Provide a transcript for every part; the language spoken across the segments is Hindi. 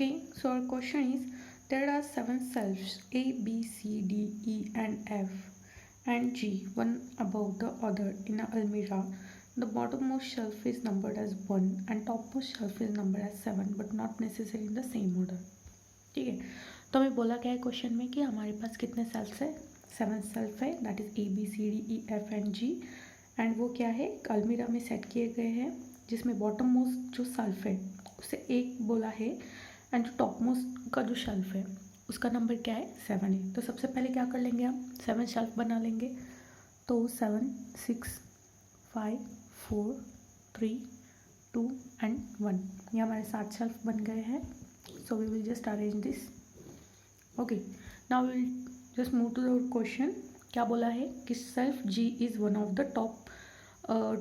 Okay, so our question is, there are 7 shelves A, B, C, D, E and F and G, one above the other in a almirah. The bottommost shelf is numbered as 1 and topmost shelf is numbered as 7 but not necessarily in the same order. ठीक है, तो हमें बोला क्या है क्वेश्चन में कि हमारे पास कितने सेल्फ है, 7 सेल्फ है, that is A, B, C, D, E, F and G and वो क्या है अलमीरा में सेट किए गए हैं जिसमें बॉटम मोस्ट जो शेल्फ है उसे 1 बोला है एंड जो टॉप मोस्ट का जो शेल्फ है उसका नंबर क्या है 7 है। तो सबसे पहले क्या कर लेंगे हम 7 शेल्फ बना लेंगे। तो 7 6 5 4 3 2 एंड 1 ये हमारे 7 शेल्फ बन गए हैं। So we will just arrange this. Okay, now we will just move to the question. क्या बोला है कि shelf G is one of the top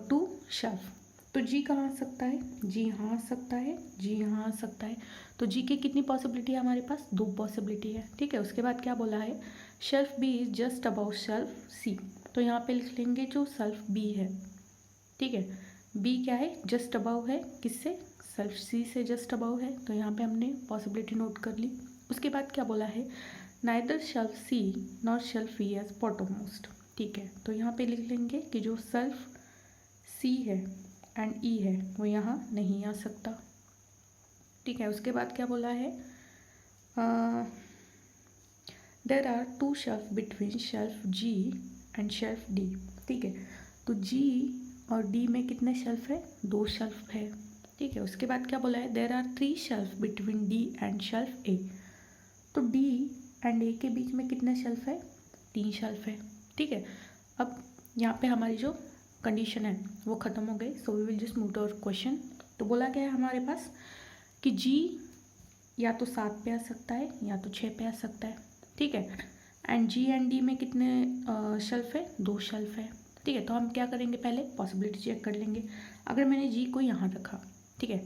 2 shelf. तो G कहाँ आ सकता है, G यहाँ आ सकता है, G यहाँ आ सकता है। तो G की कितनी पॉसिबिलिटी है हमारे पास, 2 पॉसिबिलिटी है। ठीक है, उसके बाद क्या बोला है shelf B is just about shelf C। तो यहाँ पे लिख लेंगे जो शेल्फ B है। ठीक है, B क्या है जस्ट अबाउ है, किससे शेल्फ C से जस्ट अबाउ है। तो यहाँ पे हमने पॉसिबिलिटी नोट कर ली। उसके बाद क्या बोला है neither shelf C nor shelf E as bottommost. ठीक है, तो यहाँ पे लिख लेंगे कि जो शेल्फ C है एंड E है वो यहाँ नहीं आ सकता। ठीक है, उसके बाद क्या बोला है there are 2 shelf between shelf G and shelf D। ठीक है, तो G और D में कितने शेल्फ है, 2 शेल्फ है। ठीक है, उसके बाद क्या बोला है there are 3 shelf between D and shelf A। तो D एंड A के बीच में कितने शेल्फ है, 3 शेल्फ है। ठीक है, अब यहाँ पे हमारी जो कंडीशन है वो ख़त्म हो गई। So we will just move to our question. तो बोला गया है हमारे पास कि G या तो 7 पे आ सकता है या तो 6 पे आ सकता है। ठीक है, एंड G एंड D में कितने शेल्फ है, 2 शेल्फ है। ठीक है, तो हम क्या करेंगे पहले पॉसिबिलिटी चेक कर लेंगे। अगर मैंने G को यहाँ रखा, ठीक है,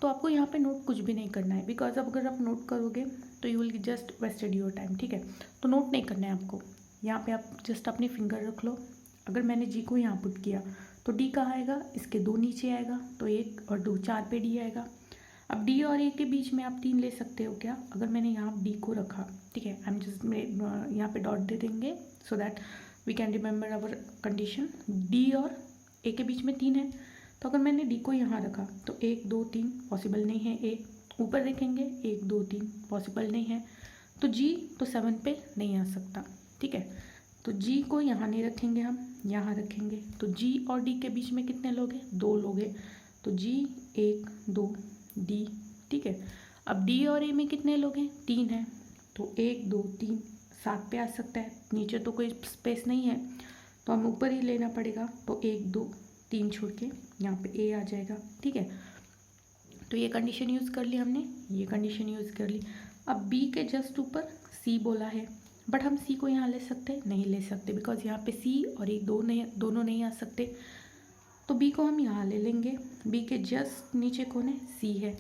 तो आपको यहाँ पे नोट कुछ भी नहीं करना है बिकॉज अब अगर आप नोट करोगे तो you will just wasted your time. ठीक है, तो नोट नहीं करना है आपको, यहाँ पे आप जस्ट अपनी फिंगर रख लो। अगर मैंने G को यहाँ पुट किया तो D कहाँ आएगा, इसके 2 नीचे आएगा, तो 1 और 2 4 पे D आएगा। अब D और A के बीच में आप 3 ले सकते हो क्या, अगर मैंने यहाँ D को रखा। ठीक है, आई एम जस्ट यहाँ पे डॉट दे देंगे so that we can remember our condition. D और A के बीच में 3 है, तो अगर मैंने D को यहाँ रखा तो 1 2 3 पॉसिबल नहीं है। A ऊपर रखेंगे 1 2 3 पॉसिबल नहीं है। तो G तो 7 पे नहीं आ सकता। ठीक है, तो G को यहाँ नहीं रखेंगे, हम यहाँ रखेंगे। तो G और D के बीच में कितने लोग हैं, 2 लोग हैं। तो G 1 2 D। ठीक है, अब D और A में कितने लोग हैं, 3 हैं। तो 1 2 3 7 पे आ सकता है, नीचे तो कोई स्पेस नहीं है तो हम ऊपर ही लेना पड़ेगा। तो 1 2 3 छोड़ के यहाँ पे A आ जाएगा। ठीक है, तो ये कंडीशन यूज़ कर ली हमने, ये कंडीशन यूज़ कर ली। अब B के जस्ट ऊपर C बोला है, बट हम C को यहाँ ले सकते हैं, नहीं ले सकते बिकॉज यहाँ पे C और E दोनों नहीं आ सकते। तो B को हम यहाँ ले लेंगे। B के जस्ट नीचे कौन है, C है।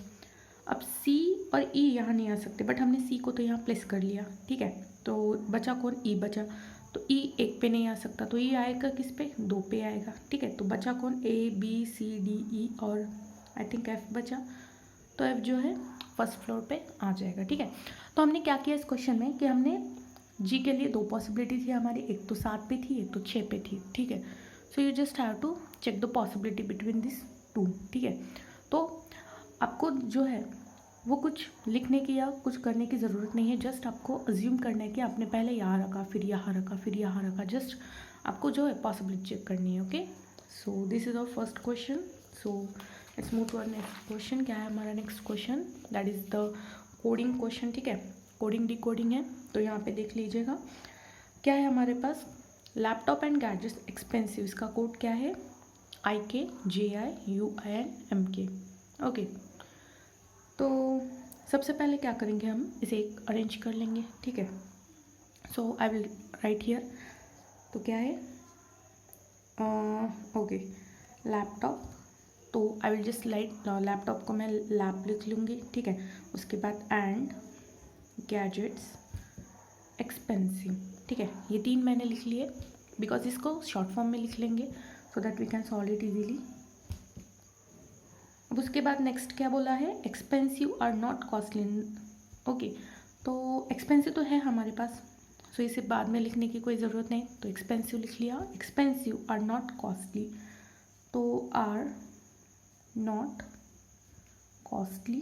अब C और E यहाँ नहीं आ सकते, बट हमने C को तो यहाँ प्लेस कर लिया। ठीक है, तो बचा कौन, E बचा। तो E 1 पे नहीं आ सकता, तो E आएगा किस पे, 2 पे आएगा। ठीक है, तो बचा कौन, A B C D E और आई थिंक F बचा। तो F जो है फर्स्ट फ्लोर पे आ जाएगा। ठीक है, तो हमने क्या किया इस क्वेश्चन में कि हमने G के लिए 2 पॉसिबिलिटी थी हमारी, एक तो 7 पे थी, एक तो 6 पे थी। ठीक है, so you just have to check the possibility between this 2। ठीक है, तो आपको जो है वो कुछ लिखने की या कुछ करने की ज़रूरत नहीं है, जस्ट आपको अज्यूम करना है कि आपने पहले यहाँ रखा, फिर यहाँ रखा, फिर यहाँ रखा। जस्ट आपको जो है पॉसिबिलिटी चेक करनी है। Okay, so this is our first question. So let's move to our next question. क्या है हमारा next question, that is the coding question. ठीक है, कोडिंग डिकोडिंग है, तो यहाँ पे देख लीजिएगा क्या है हमारे पास, लैपटॉप एंड गैजेट्स एक्सपेंसिव, इसका कोड क्या है IKJIUINMK। ओके, तो सबसे पहले क्या करेंगे हम इसे एक अरेंज कर लेंगे। ठीक है, सो आई विल राइट हियर। तो क्या है ओके लैपटॉप, तो I will just light laptop को मैं लैप लिख लूँगी। ठीक है, उसके बाद एंड गैजेट्स एक्सपेंसिव। ठीक है, ये 3 मैंने लिख लिए बिकॉज इसको शॉर्ट फॉर्म में लिख लेंगे so that we can solve it easily. अब अब उसके बाद नेक्स्ट क्या बोला है, expensive are not costly. Okay, तो एक्सपेंसिव तो है हमारे पास, सो इसे बाद में लिखने की कोई ज़रूरत नहीं, तो एक्सपेंसिव लिख लिया। एक्सपेंसिव आर नॉट कॉस्टली, तो आर नॉट कॉस्टली,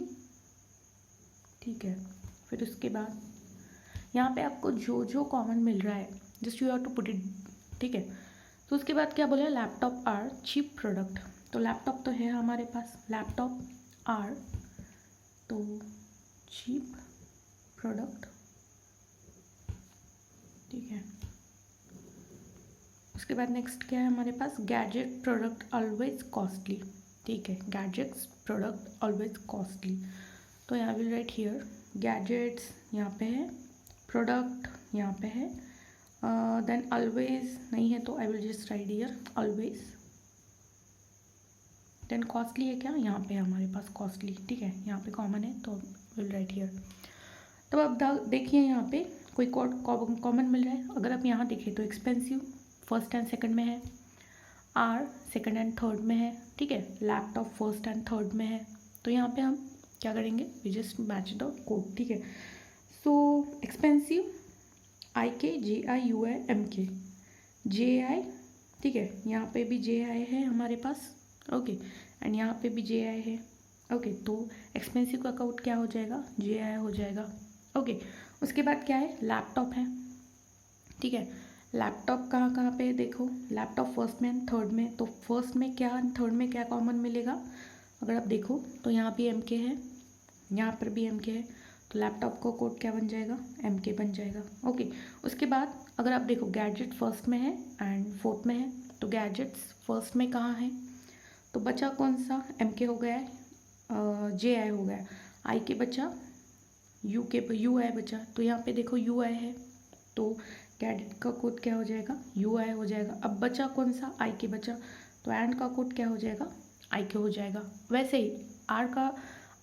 ठीक है। फिर उसके बाद यहाँ पे आपको जो जो कॉमन मिल रहा है just you have to put it, ठीक है। तो उसके बाद क्या बोले, लैपटॉप आर चीप प्रोडक्ट, तो लैपटॉप तो है हमारे पास, लैपटॉप आर तो चीप प्रोडक्ट, ठीक है। उसके बाद नेक्स्ट क्या है हमारे पास, गैजेट प्रोडक्ट ऑलवेज कॉस्टली, ठीक है। गैजेट्स प्रोडक्ट ऑलवेज कॉस्टली, तो यहाँ विल राइट हियर गैजेट्स यहाँ पे है, प्रोडक्ट यहाँ पे है, देन ऑलवेज नहीं है तो I will just write here always, then costly है क्या, यहाँ पे हमारे पास कॉस्टली, ठीक है। यहाँ पे कॉमन है तो विल राइट हियर। तब अब देखिए यहाँ पे कोई कॉमन मिल रहा है, अगर आप यहाँ देखिए तो एक्सपेंसिव फर्स्ट एंड सेकंड में है, आर सेकंड एंड थर्ड में है, ठीक है। लैपटॉप फर्स्ट एंड थर्ड में है, तो यहाँ पे हम क्या करेंगे, we just match the code, ठीक है। सो एक्सपेंसिव IKJIUIMK, JI, ठीक है। यहाँ पे भी JI है हमारे पास, ओके, एंड यहाँ पे भी JI है, ओके। तो एक्सपेंसिव का कोड क्या हो जाएगा, JI हो जाएगा, ओके। उसके बाद क्या है, लैपटॉप है, ठीक है। लैपटॉप कहाँ कहाँ पे देखो, लैपटॉप फर्स्ट में थर्ड में, तो फर्स्ट में क्या थर्ड में क्या कॉमन मिलेगा, अगर आप देखो तो यहाँ भी MK है, यहाँ पर भी MK है, तो लैपटॉप का कोड क्या बन जाएगा, MK बन जाएगा, ओके। उसके बाद अगर आप देखो गैजेट फर्स्ट में है एंड फोर्थ में है, तो गैजेट्स फर्स्ट में कहाँ है, तो बचा कौन सा, MK हो गया है, JI हो गया, I के बचा, UI बचा, तो यहाँ पे देखो UI है, तो गैजेट का कोड क्या हो जाएगा, UI हो जाएगा। अब बचा कौन सा, IK बचा, तो एंड का कोड क्या हो जाएगा, IK हो जाएगा। वैसे ही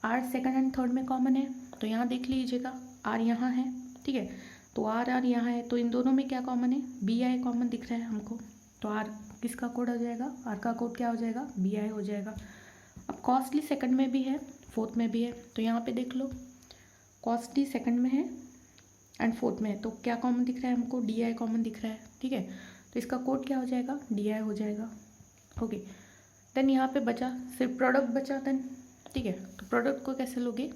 R सेकंड एंड थर्ड में कॉमन है, तो यहाँ देख लीजिएगा R यहाँ है, ठीक है। तो R यहाँ है, तो इन दोनों में क्या कॉमन है, BI कॉमन दिख रहा है हमको, तो R किसका कोड हो जाएगा, R का कोड क्या हो जाएगा, BI हो जाएगा। अब कॉस्टली सेकंड में भी है, फोर्थ में भी है, तो यहाँ पे देख लो कॉस्टली सेकंड में है एंड फोर्थ में है, तो क्या कॉमन दिख रहा है हमको, DI कॉमन दिख रहा है, ठीक है। तो इसका कोड क्या हो जाएगा, DI हो जाएगा, ओके। देन यहाँ पे बचा सिर्फ प्रोडक्ट बचा, देन ठीक है। तो प्रोडक्ट को कैसे लोगे,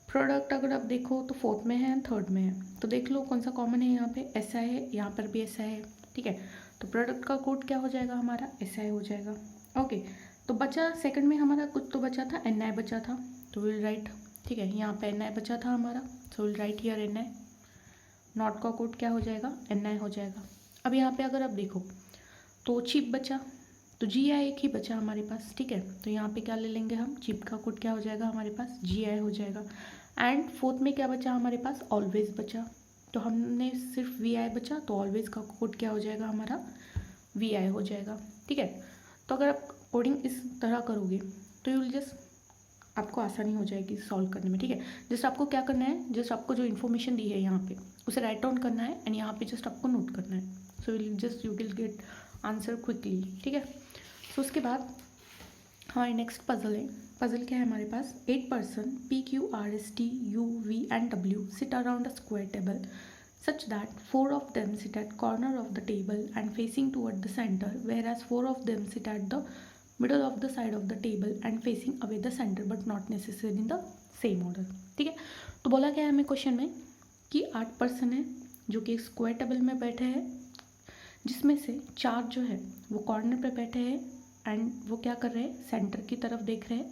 प्रोडक्ट अगर आप देखो तो फोर्थ में है एंड थर्ड में है, तो देख लो कौन सा कॉमन है, यहाँ पे SI है, यहाँ पर भी SI है, ठीक है। तो प्रोडक्ट का कोड क्या हो जाएगा हमारा, SI हो जाएगा, ओके। तो बचा सेकंड में हमारा कुछ तो बचा था, NI बचा था, तो विल राइट, ठीक है। यहाँ पे NI बचा था हमारा, so will write here NI, not का कोड क्या हो जाएगा, NI हो जाएगा। अब यहाँ पे अगर आप देखो तो चिप बचा, तो GI एक ही बचा हमारे पास, ठीक है। तो यहाँ पे क्या ले लेंगे हम, चिप का कोड क्या हो जाएगा हमारे पास, GI हो जाएगा। एंड फोर्थ में क्या बचा हमारे पास, ऑलवेज बचा, तो हमने सिर्फ VI बचा, तो ऑलवेज का कोड क्या हो जाएगा हमारा, VI हो जाएगा, ठीक है। तो अगर आप कोडिंग इस तरह करोगे तो यू विल जस्ट, आपको आसानी हो जाएगी सॉल्व करने में, ठीक है। जस्ट आपको क्या करना है, जस्ट आपको जो इन्फॉर्मेशन दी है यहाँ पे उसे राइट डाउन करना है एंड यहाँ पे जस्ट आपको नोट करना है, so you will get answer quickly, ठीक है। सो उसके बाद हमारी नेक्स्ट पजल है, पजल क्या है हमारे पास, 8 person PQRSTUV and W sit around a square table such that 4 of them sit at corner of the table and facing toward the center, whereas 4 of them sit at the middle of the side of the table and facing away the center but not necessarily in the same order, ठीक है। तो बोला क्या है हमें क्वेश्चन में कि 8 पर्सन है जो कि एक स्क्वायर टेबल में बैठे हैं, जिसमें से 4 जो है वो कॉर्नर पे बैठे हैं एंड वो क्या कर रहे हैं, सेंटर की तरफ देख रहे हैं,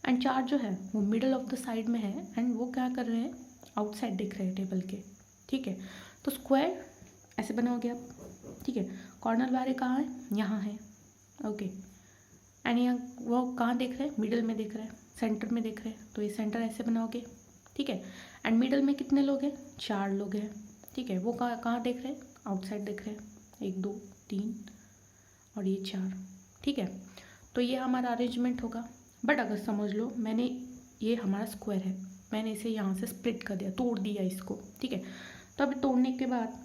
एंड 4 जो है वो मिडल ऑफ द साइड में है एंड वो क्या कर रहे हैं, आउटसाइड देख रहे हैं टेबल के, ठीक है। तो स्क्वायर ऐसे बना हो गया, ठीक है। कॉर्नर वाले कहाँ है, यहाँ है, ओके। एंड यहाँ वो कहाँ देख रहे हैं, मिडल में देख रहे हैं, सेंटर में देख रहे हैं, तो ये सेंटर ऐसे बनाओगे, ठीक है। एंड मिडल में कितने लोग हैं, 4 लोग हैं, ठीक है। वो कहाँ देख रहे हैं, आउटसाइड देख रहे हैं, 1 2 3 और ये 4, ठीक है। तो ये हमारा अरेंजमेंट होगा। बट अगर समझ लो मैंने, ये हमारा स्क्वायर है, मैंने इसे यहाँ से स्प्लिट कर दिया, तोड़ दिया इसको, ठीक है। तो अभी तोड़ने के बाद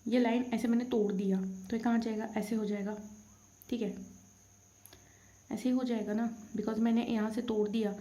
ये लाइन ऐसे मैंने तोड़ दिया, तो ये कहाँ जाएगा, ऐसे हो जाएगा, ठीक है। ऐसे ही हो जाएगा ना, बिकॉज मैंने यहाँ से तोड़ दिया